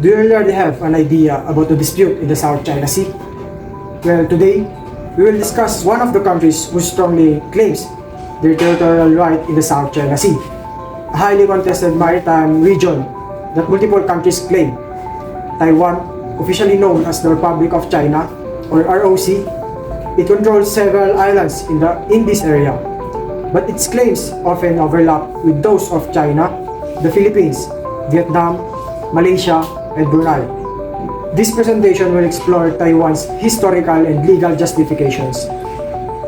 Do you already have an idea about the dispute in the South China Sea? Well, today, we will discuss one of the countries who strongly claims their territorial right in the South China Sea, a highly contested maritime region that multiple countries claim. Taiwan, officially known as the Republic of China, or ROC, it controls several islands in this area, but its claims often overlap with those of China, the Philippines, Vietnam, Malaysia, and Brunei. This presentation will explore Taiwan's historical and legal justifications,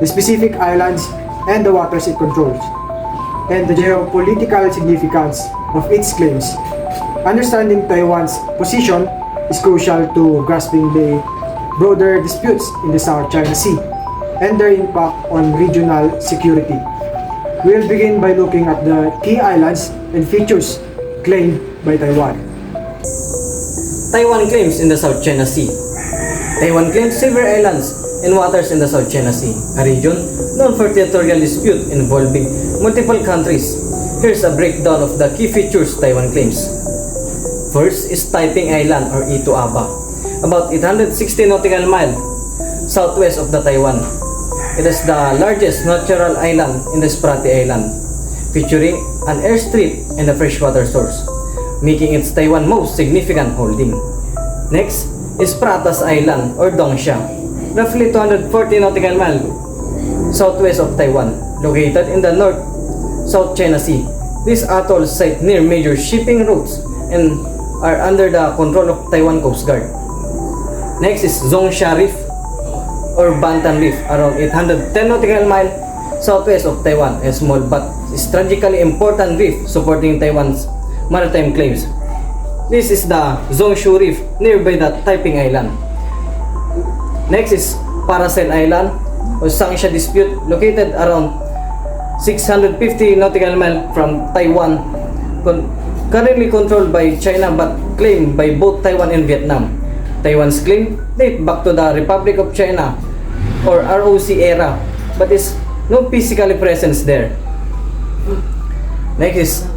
the specific islands and the waters it controls, and the geopolitical significance of its claims. Understanding Taiwan's position is crucial to grasping the broader disputes in the South China Sea and their impact on regional security. We will begin by looking at the key islands and features claimed by Taiwan. Taiwan claims in the South China Sea. Taiwan claims several islands and waters in the South China Sea, a region known for territorial dispute involving multiple countries. Here's a breakdown of the key features Taiwan claims. First is Taiping Island or Ito-Aba, about 860 nautical miles southwest of the Taiwan. It is the largest natural island in the Spratly Island, featuring an airstrip and a freshwater source, making it Taiwan's most significant holding. Next is Pratas Island or Dongsha, roughly 240 nautical miles southwest of Taiwan, located in the North-South China Sea. These atolls sit near major shipping routes and are under the control of Taiwan Coast Guard. Next is Zongsha Reef or Bantan Reef, around 810 nautical miles southwest of Taiwan, a small but strategically important reef supporting Taiwan's maritime claims. This is the Zongshu Reef nearby the Taiping Island. Next is Paracel Island or Sangsha Dispute, located around 650 nautical miles from Taiwan, currently controlled by China but claimed by both Taiwan and Vietnam. Taiwan's claim date back to the Republic of China or ROC era, but is no physically presence there. Next is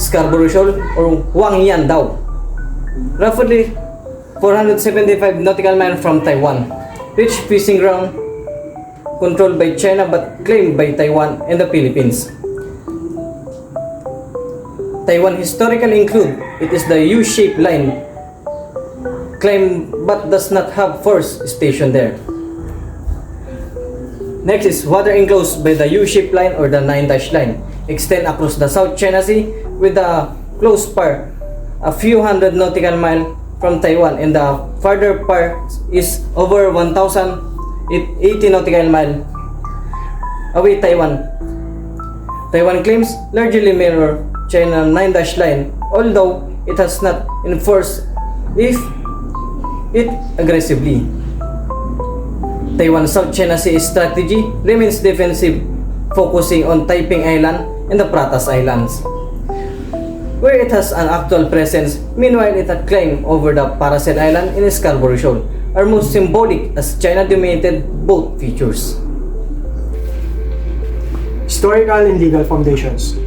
Scarborough Shoal or Wangyan Dao, roughly 475 nautical miles from Taiwan, rich fishing ground controlled by China but claimed by Taiwan and the Philippines. Taiwan historically include it is the U-shaped line, claimed but does not have force station there. Next is water enclosed by the U-shaped line or the 9-dash line, extend across the South China Sea with the close part a few hundred nautical miles from Taiwan, and the farther part is over 1,080 nautical miles away Taiwan. Taiwan claims largely mirror China 9-dash line, although it has not enforced it aggressively. Taiwan's South China Sea strategy remains defensive, focusing on Taiping Island and the Pratas Islands, where it has an actual presence. Meanwhile, it had claim over the Paracel Island and Scarborough Shoal are most symbolic as China dominated both features. Historical and legal foundations.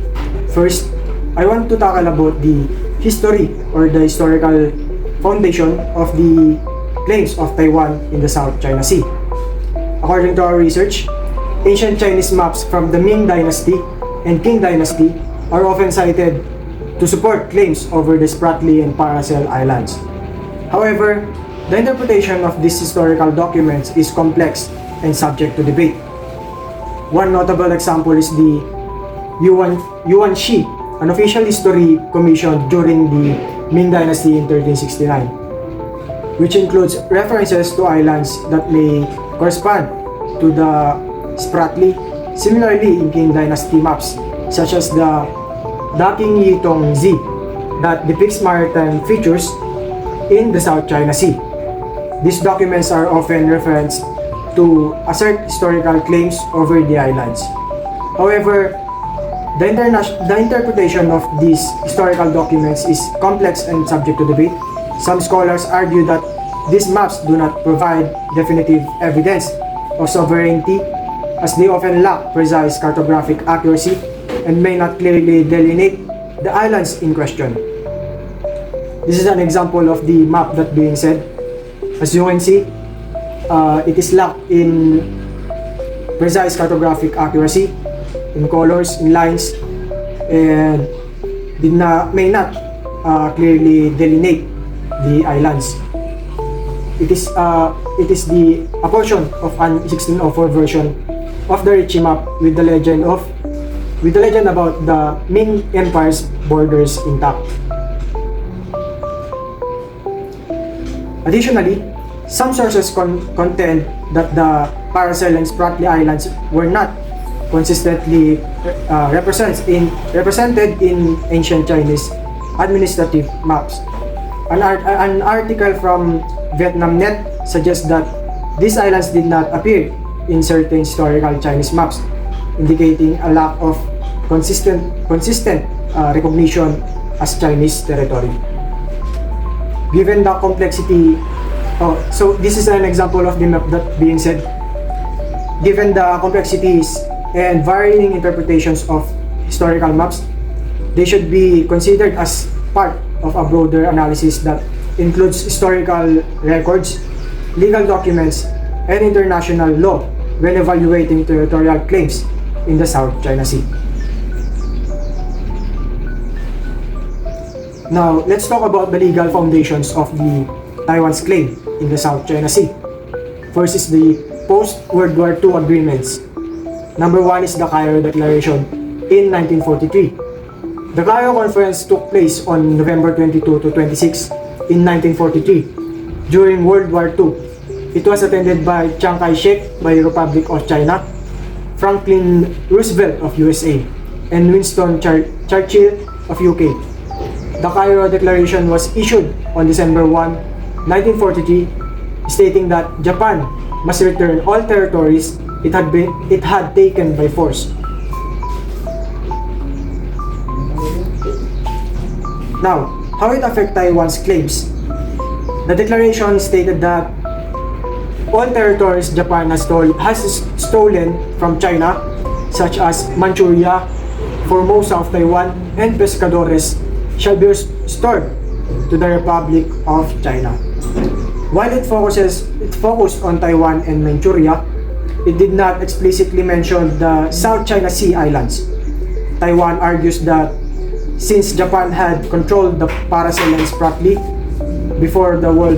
First, I want to tackle about the history or the historical foundation of the claims of Taiwan in the South China Sea. According to our research, ancient Chinese maps from the Ming Dynasty and Qing Dynasty are often cited to support claims over the Spratly and Paracel Islands. However, the interpretation of these historical documents is complex and subject to debate. One notable example is the Yuan Shi, an official history commissioned during the Ming Dynasty in 1369, which includes references to islands that may correspond to the Spratly. Similarly, in Qing Dynasty maps, such as the Daking Yitong Zi, that depicts maritime features in the South China Sea. These documents are often referenced to assert historical claims over the islands. However, the interpretation of these historical documents is complex and subject to debate. Some scholars argue that these maps do not provide definitive evidence of sovereignty, as they often lack precise cartographic accuracy and may not clearly delineate the islands in question. This is an example of the map that being said. As you can see, it is lacked in precise cartographic accuracy, in colors, in lines, and may not clearly delineate the islands. It is a portion of an 1604 version of the Ritchie map with the legend about the Ming Empire's borders intact. Additionally, some sources contend that the Paracel and Spratly Islands were not consistently represented in ancient Chinese administrative maps. An article from VietnamNet suggests that these islands did not appear in certain historical Chinese maps, indicating a lack of consistent recognition as Chinese territory. Given the complexity, so this is an example of the map that being said. Given the complexities and varying interpretations of historical maps, they should be considered as part of a broader analysis that includes historical records, legal documents, and international law when evaluating territorial claims in the South China Sea. Now, let's talk about the legal foundations of the Taiwan's claim in the South China Sea. First is the post-World War II agreements. Number one is the Cairo Declaration in 1943. The Cairo Conference took place on November 22 to 26 in 1943 during World War II. It was attended by Chiang Kai-shek by Republic of China, Franklin Roosevelt of USA, and Winston Churchill of UK. The Cairo Declaration was issued on December 1, 1943, stating that Japan must return all territories it had taken by force. Now, how it affects Taiwan's claims? The declaration stated that all territories Japan has stolen from China, such as Manchuria, Formosa of Taiwan, and Pescadores, shall be restored to the Republic of China. While it focused on Taiwan and Manchuria, it did not explicitly mention the South China Sea islands. Taiwan argues that since Japan had controlled the Paracel and Spratly before the war,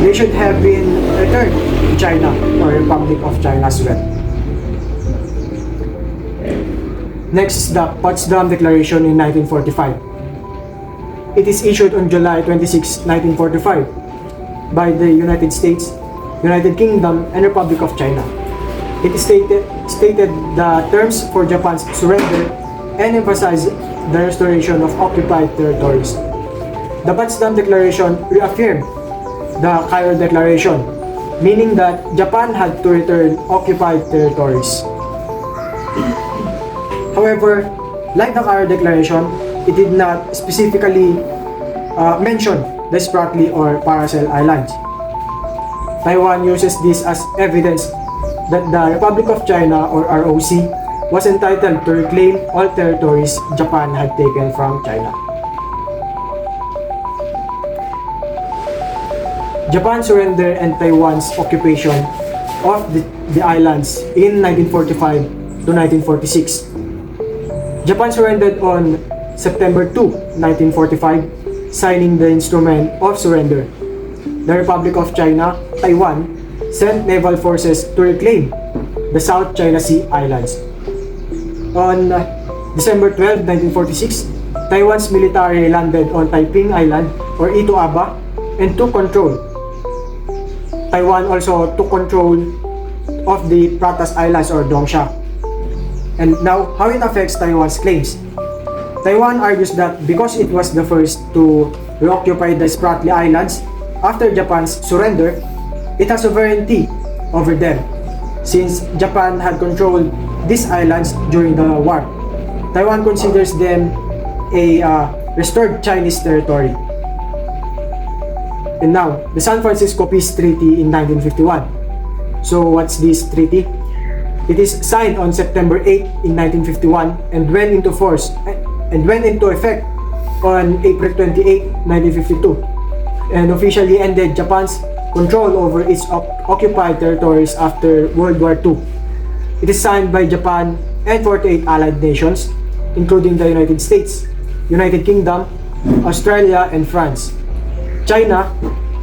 they should have been returned to China or Republic of China as well. Next is the Potsdam Declaration in 1945. It is issued on July 26, 1945 by the United States, United Kingdom, and Republic of China. It stated the terms for Japan's surrender and emphasized the restoration of occupied territories. The Potsdam Declaration reaffirmed the Cairo Declaration, meaning that Japan had to return occupied territories. However, like the Cairo Declaration, it did not specifically mention the Spratly or Paracel Islands. Taiwan uses this as evidence that the Republic of China or ROC was entitled to reclaim all territories Japan had taken from China. Japan's surrender and Taiwan's occupation of the islands in 1945 to 1946. Japan surrendered on September 2, 1945, signing the Instrument of Surrender. The Republic of China, Taiwan, sent naval forces to reclaim the South China Sea islands. On December 12, 1946, Taiwan's military landed on Taiping Island or Ito Aba and took control. Taiwan also took control of the Pratas Islands or Dongsha. And now, how it affects Taiwan's claims? Taiwan argues that because it was the first to reoccupy the Spratly Islands after Japan's surrender, it has sovereignty over them, since Japan had controlled these islands during the war. Taiwan considers them a restored Chinese territory. And now, the San Francisco Peace Treaty in 1951. So what's this treaty? It is signed on September 8 in 1951 and went into effect on April 28, 1952, and officially ended Japan's control over its occupied territories after World War II. It is signed by Japan and 48 allied nations, including the United States, United Kingdom, Australia, and France. China,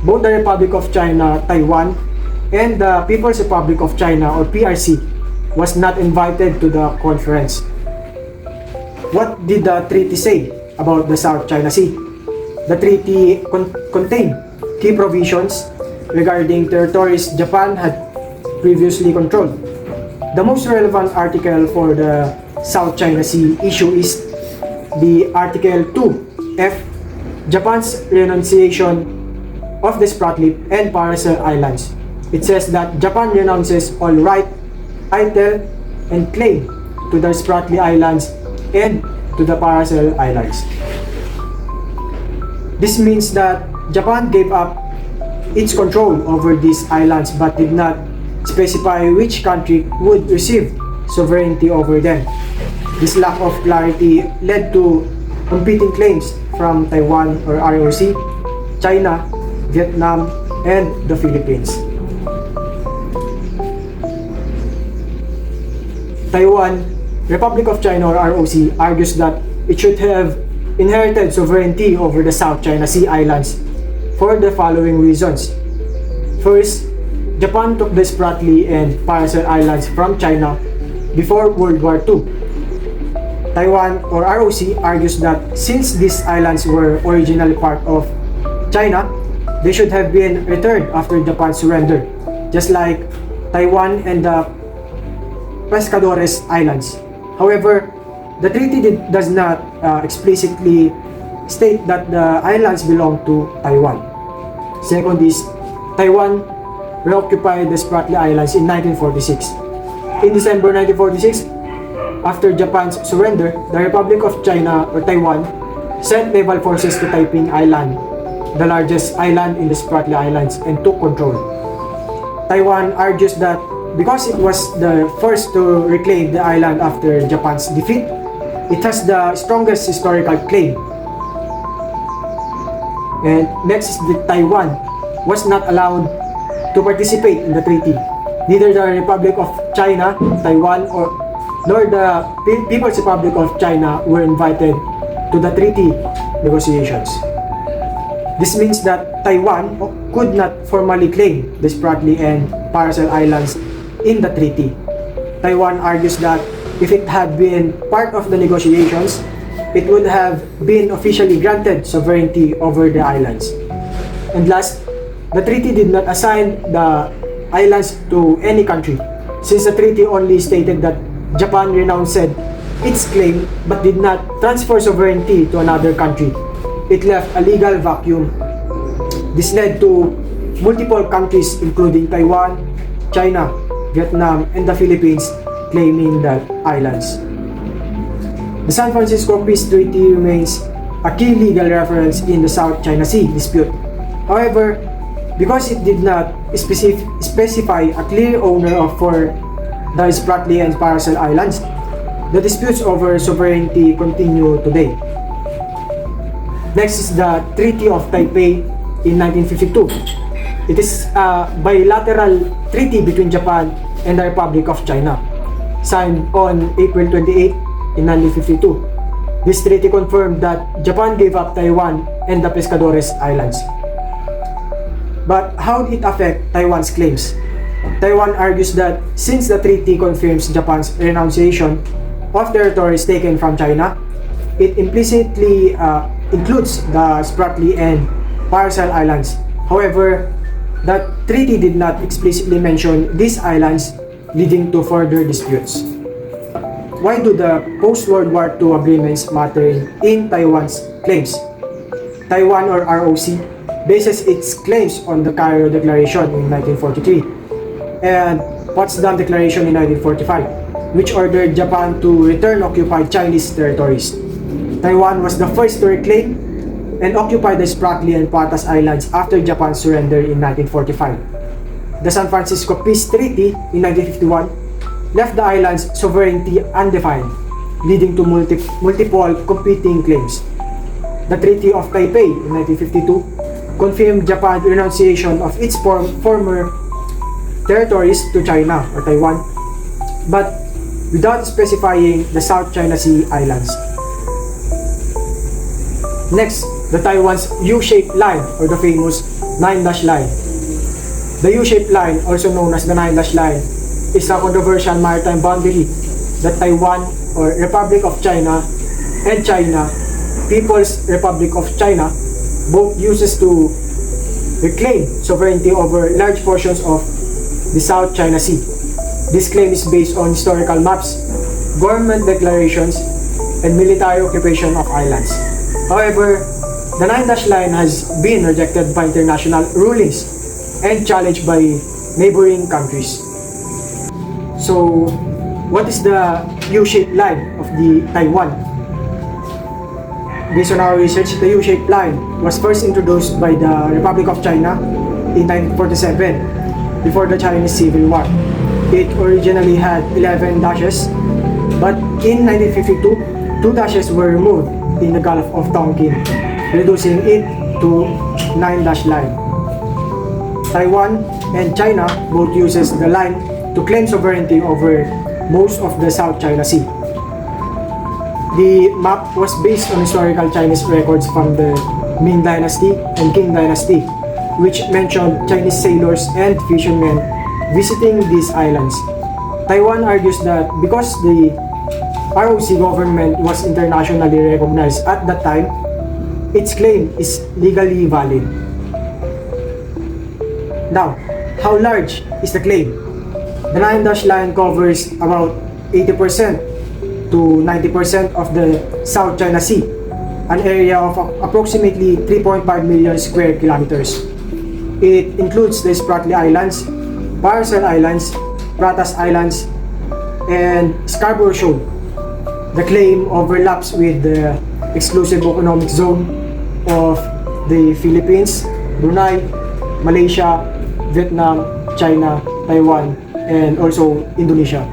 both the Republic of China, Taiwan, and the People's Republic of China, or PRC, was not invited to the conference. What did the treaty say about the South China Sea? The treaty contained key provisions regarding territories Japan had previously controlled. The most relevant article for the South China Sea issue is the Article 2F, Japan's renunciation of the Spratly and Paracel Islands. It says that Japan renounces all right, title, and claim to the Spratly Islands and to the Paracel Islands. This means that Japan gave up its control over these islands but did not specify which country would receive sovereignty over them. This lack of clarity led to competing claims from Taiwan or ROC, China, Vietnam, and the Philippines. Taiwan, Republic of China or ROC, argues that it should have inherited sovereignty over the South China Sea islands for the following reasons. First, Japan took the Spratly and Paracel Islands from China before World War II. Taiwan or ROC argues that since these islands were originally part of China, they should have been returned after Japan's surrender, just like Taiwan and the Pescadores Islands. However, the treaty does not explicitly state that the islands belong to Taiwan. Second is, Taiwan reoccupied the Spratly Islands in 1946. In December 1946, after Japan's surrender, the Republic of China or Taiwan sent naval forces to Taiping Island, the largest island in the Spratly Islands, and took control. Taiwan argues that because it was the first to reclaim the island after Japan's defeat, it has the strongest historical claim. And next is that Taiwan was not allowed to participate in the treaty. Neither the Republic of China, Taiwan, nor the People's Republic of China were invited to the treaty negotiations. This means that Taiwan could not formally claim the Spratly and Paracel Islands in the treaty. Taiwan argues that if it had been part of the negotiations, it would have been officially granted sovereignty over the islands. And last, the treaty did not assign the islands to any country, since the treaty only stated that Japan renounced its claim but did not transfer sovereignty to another country. It left a legal vacuum. This led to multiple countries including Taiwan, China, Vietnam, and the Philippines claiming the islands. The San Francisco Peace Treaty remains a key legal reference in the South China Sea dispute. However, because it did not specify a clear owner for the Spratly and Paracel Islands, the disputes over sovereignty continue today. Next is the Treaty of Taipei in 1952. It is a bilateral treaty between Japan and the Republic of China, signed on April 28 in 1952. This treaty confirmed that Japan gave up Taiwan and the Pescadores Islands. But how did it affect Taiwan's claims? Taiwan argues that since the treaty confirms Japan's renunciation of territories taken from China, it implicitly includes the Spratly and Paracel Islands. However, that treaty did not explicitly mention these islands, leading to further disputes. Why do the post-World War II agreements matter in Taiwan's claims? Taiwan or ROC bases its claims on the Cairo Declaration in 1943 and Potsdam Declaration in 1945, which ordered Japan to return occupied Chinese territories. Taiwan was the first to reclaim and occupy the Spratly and Patas Islands after Japan's surrender in 1945. The San Francisco Peace Treaty in 1951 left the island's sovereignty undefined, leading to multiple competing claims. the Treaty of Taipei in 1952 confirmed Japan's renunciation of its former territories to China or Taiwan, but without specifying the South China Sea islands. Next, the Taiwan's U-shaped line or the famous 9-dash line. The U-shaped line, also known as the 9-dash line, is a controversial maritime boundary that Taiwan or Republic of China and China, People's Republic of China, both uses to reclaim sovereignty over large portions of the South China Sea. This claim is based on historical maps, government declarations, and military occupation of islands. However, the 9-dash line has been rejected by international rulings and challenged by neighboring countries. So, what is the U-shaped line of the Taiwan? Based on our research, the U-shaped line was first introduced by the Republic of China in 1947, before the Chinese Civil War. It originally had 11 dashes, but in 1952, 2 dashes were removed in the Gulf of Tonkin, reducing it to 9-dash line. Taiwan and China both uses the line to claim sovereignty over most of the South China Sea. The map was based on historical Chinese records from the Ming Dynasty and Qing Dynasty, which mentioned Chinese sailors and fishermen visiting these islands. Taiwan argues that because the ROC government was internationally recognized at that time, its claim is legally valid. Now, how large is the claim? The 9-dash line covers about 80% to 90% of the South China Sea, an area of approximately 3.5 million square kilometers. It includes the Spratly Islands, Paracel Islands, Pratas Islands, and Scarborough Shoal. The claim overlaps with the exclusive economic zone of the Philippines, Brunei, Malaysia, Vietnam, China, Taiwan, and also Indonesia.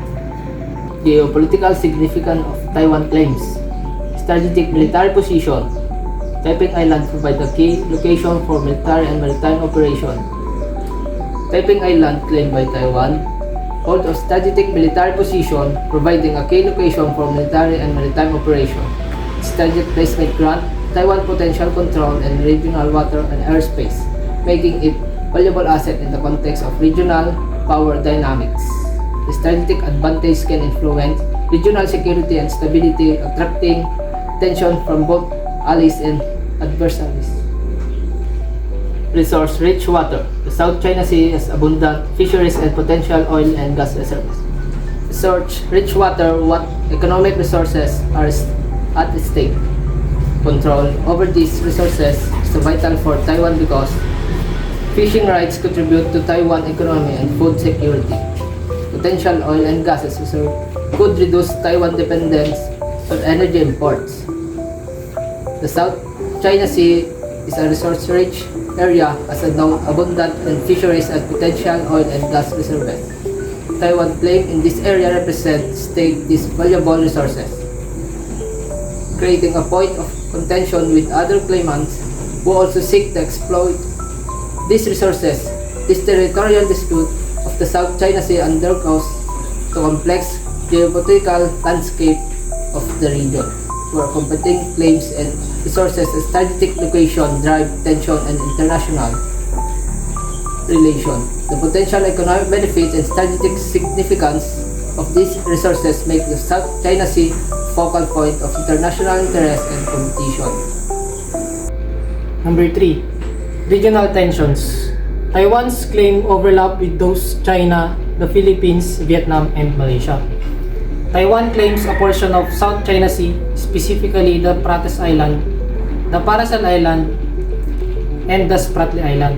Geopolitical significance of Taiwan claims. Strategic military position. Taiping Island provides a key location for military and maritime operation. Taiping Island, claimed by Taiwan, holds a strategic military position, providing a key location for military and maritime operation. Strategic placement grant Taiwan potential control in regional water and airspace, making it valuable asset in the context of regional power dynamics. The strategic advantage can influence regional security and stability, attracting attention from both allies and adversaries. Resource-rich water. The South China Sea has abundant fisheries and potential oil and gas reserves. Resource-rich water, what economic resources are at stake. Control over these resources is vital for Taiwan because fishing rights contribute to Taiwan economy and food security. Potential oil and gas reserves could reduce Taiwan dependence on energy imports. The South China Sea is a resource-rich area as a known abundant and fisheries and potential oil and gas reserves. Taiwan claim in this area represents state these valuable resources, creating a point of contention with other claimants who also seek to exploit these resources. This territorial dispute of the South China Sea undergoes the complex geopolitical landscape of the region, where competing claims and resources and strategic location drive tension and international relation. The potential economic benefits and strategic significance of these resources make the South China Sea focal point of international interest and competition. Number 3. Regional tensions. Taiwan's claim overlap with those China, the Philippines, Vietnam, and Malaysia. Taiwan claims a portion of South China Sea, specifically the Pratas Island, the Paracel Island, and the Spratly Island.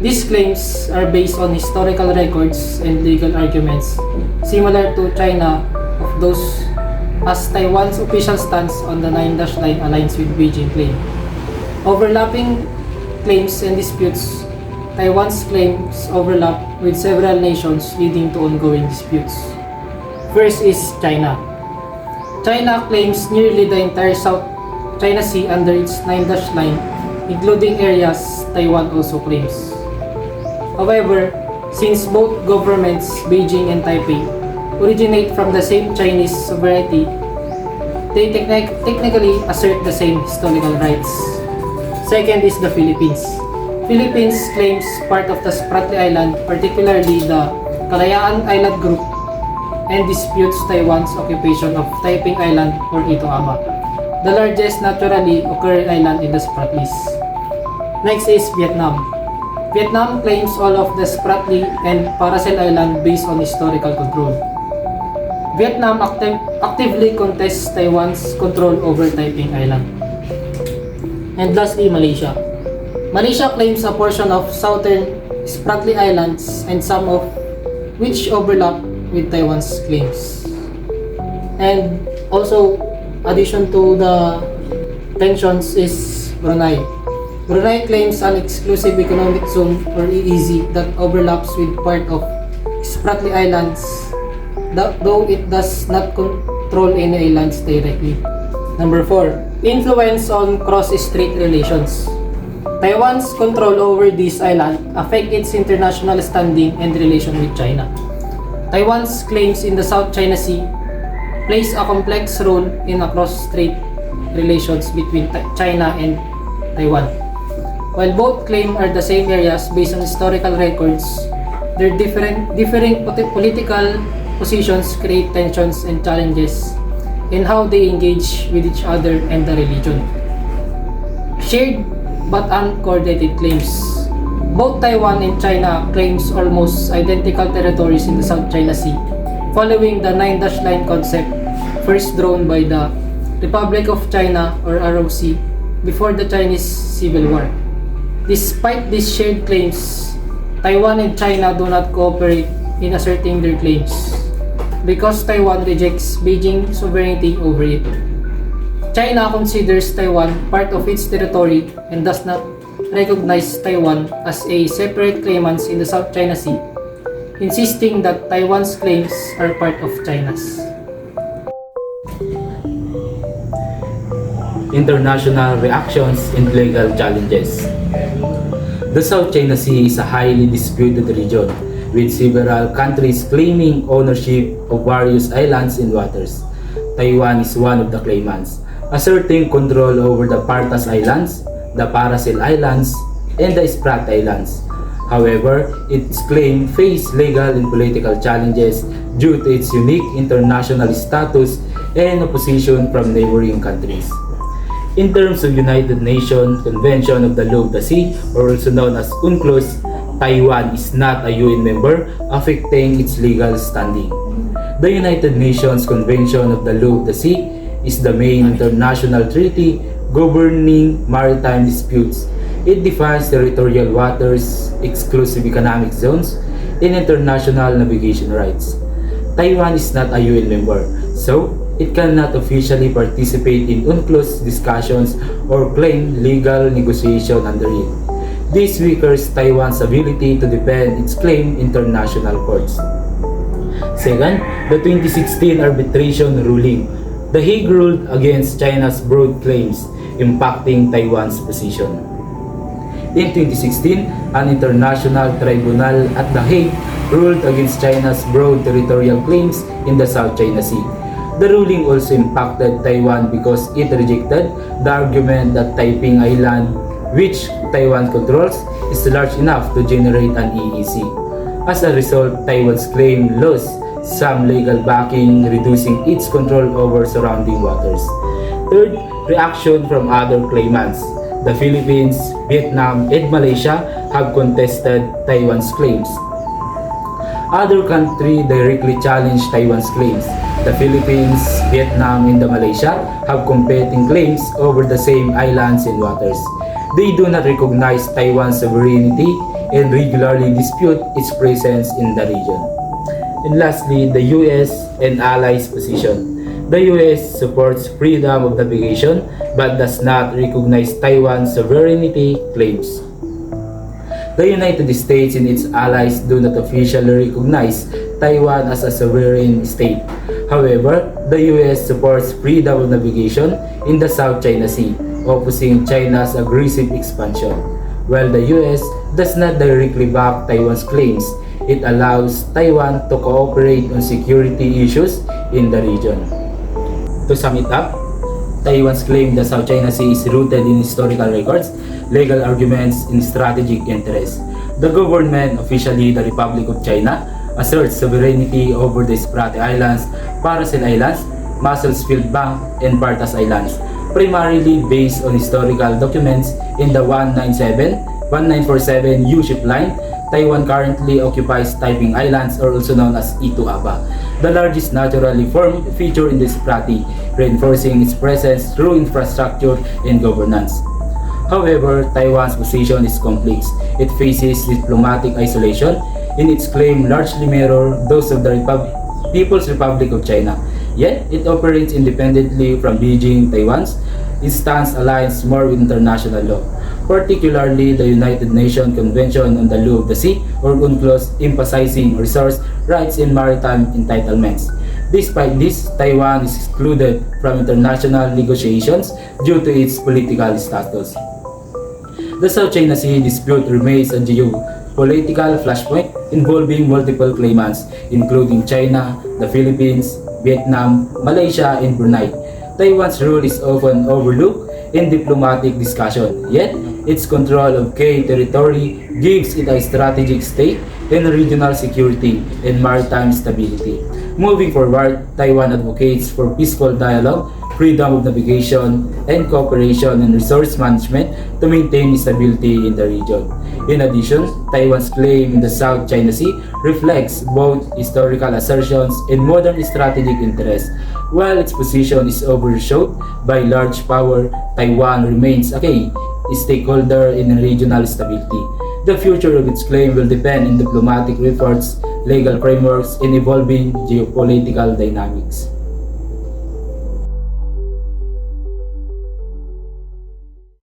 These claims are based on historical records and legal arguments, similar to China of those, as Taiwan's official stance on the 9-dash line aligns with Beijing claim. Overlapping claims and disputes. Taiwan's claims overlap with several nations, leading to ongoing disputes. First is China. China claims nearly the entire South China Sea under its 9-dash line, including areas Taiwan also claims. However, since both governments, Beijing and Taipei, originate from the same Chinese sovereignty, they technically assert the same historical rights. Second is the Philippines. Philippines claims part of the Spratly Island, particularly the Kalayaan Island Group, and disputes Taiwan's occupation of Taiping Island or Ito Ama, the largest naturally occurring island in the Spratlys. Next is Vietnam. Vietnam claims all of the Spratly and Paracel Island based on historical control. Vietnam actively contests Taiwan's control over Taiping Island. And lastly, Malaysia. Malaysia claims a portion of southern Spratly Islands and some of which overlap with Taiwan's claims. And also, addition to the tensions is Brunei. Brunei claims an exclusive economic zone or EEZ that overlaps with part of Spratly Islands, though it does not control any islands directly. Number 4. Influence on cross-strait relations. Taiwan's control over this island affect its international standing and relation with China. Taiwan's claims in the South China Sea plays a complex role in cross-strait relations between China and Taiwan. While both claim are the same areas based on historical records, their differing political positions create tensions and challenges in how they engage with each other and the religion. Shared but uncoordinated claims. Both Taiwan and China claims almost identical territories in the South China Sea, following the 9-dash line concept first drawn by the Republic of China or ROC before the Chinese Civil War. Despite these shared claims, Taiwan and China do not cooperate in asserting their claims because Taiwan rejects Beijing sovereignty over it. China considers Taiwan part of its territory and does not recognize Taiwan as a separate claimant in the South China Sea, insisting that Taiwan's claims are part of China's. International reactions and legal challenges. The South China Sea is a highly disputed region, with several countries claiming ownership of various islands and waters. Taiwan is one of the claimants, asserting control over the Partas Islands, the Paracel Islands, and the Sprat Islands. However, its claim faced legal and political challenges due to its unique international status and opposition from neighboring countries. In terms of United Nations Convention of the Law of the Sea, or also known as UNCLOS, Taiwan is not a UN member, affecting its legal standing. The United Nations Convention of the Law of the Sea is the main international treaty governing maritime disputes. It defines territorial waters, exclusive economic zones, and international navigation rights. Taiwan is not a UN member, so it cannot officially participate in UNCLOS discussions or claim legal negotiation under it. This weakens Taiwan's ability to defend its claim in international courts. Second, the 2016 arbitration ruling. The Hague ruled against China's broad claims, impacting Taiwan's position. In 2016, an international tribunal at The Hague ruled against China's broad territorial claims in the South China Sea. The ruling also impacted Taiwan because it rejected the argument that Taiping Island, which Taiwan controls, is large enough to generate an EEZ. As a result, Taiwan's claim lost some legal backing, reducing its control over surrounding waters. Third, reaction from other claimants. The Philippines, Vietnam, and Malaysia have contested Taiwan's claims. Other countries directly challenge Taiwan's claims. The Philippines, Vietnam, and Malaysia have competing claims over the same islands and waters. They do not recognize Taiwan's sovereignty and regularly dispute its presence in the region. And lastly, the US and allies' position. The US supports freedom of navigation but does not recognize Taiwan's sovereignty claims. The United States and its allies do not officially recognize Taiwan as a sovereign state. However, the US supports freedom of navigation in the South China Sea, opposing China's aggressive expansion. While the US does not directly back Taiwan's claims, it allows Taiwan to cooperate on security issues in the region. To sum it up, Taiwan's claim the South China Sea is rooted in historical records, legal arguments, and strategic interests. The government, officially the Republic of China, asserts sovereignty over the Spratly Islands, Paracel Islands, Muscles-Field Bank, and Partas Islands, primarily based on historical documents in the 1947 U-ship line. Taiwan currently occupies Taiping Islands, or also known as Itu Aba, the largest naturally formed feature in the Spratly, reinforcing its presence through infrastructure and governance. However, Taiwan's position is complex. It faces diplomatic isolation, and its claim largely mirror those of the People's Republic of China. Yet, it operates independently from Beijing. Taiwan's stance aligns more with international law, particularly the United Nations Convention on the Law of the Sea, or UNCLOS, emphasizing resource rights and maritime entitlements. Despite this, Taiwan is excluded from international negotiations due to its political status. The South China Sea dispute remains a geopolitical flashpoint involving multiple claimants, including China, the Philippines, Vietnam, Malaysia, and Brunei. Taiwan's role is often overlooked in diplomatic discussion, yet its control of key territory gives it a strategic stake in regional security and maritime stability. Moving forward, Taiwan advocates for peaceful dialogue, freedom of navigation, and cooperation in resource management to maintain stability in the region. In addition, Taiwan's claim in the South China Sea reflects both historical assertions and modern strategic interests. While its position is overshadowed by large power, Taiwan remains a key stakeholder in regional stability. The future of its claim will depend on diplomatic efforts, legal frameworks, and evolving geopolitical dynamics.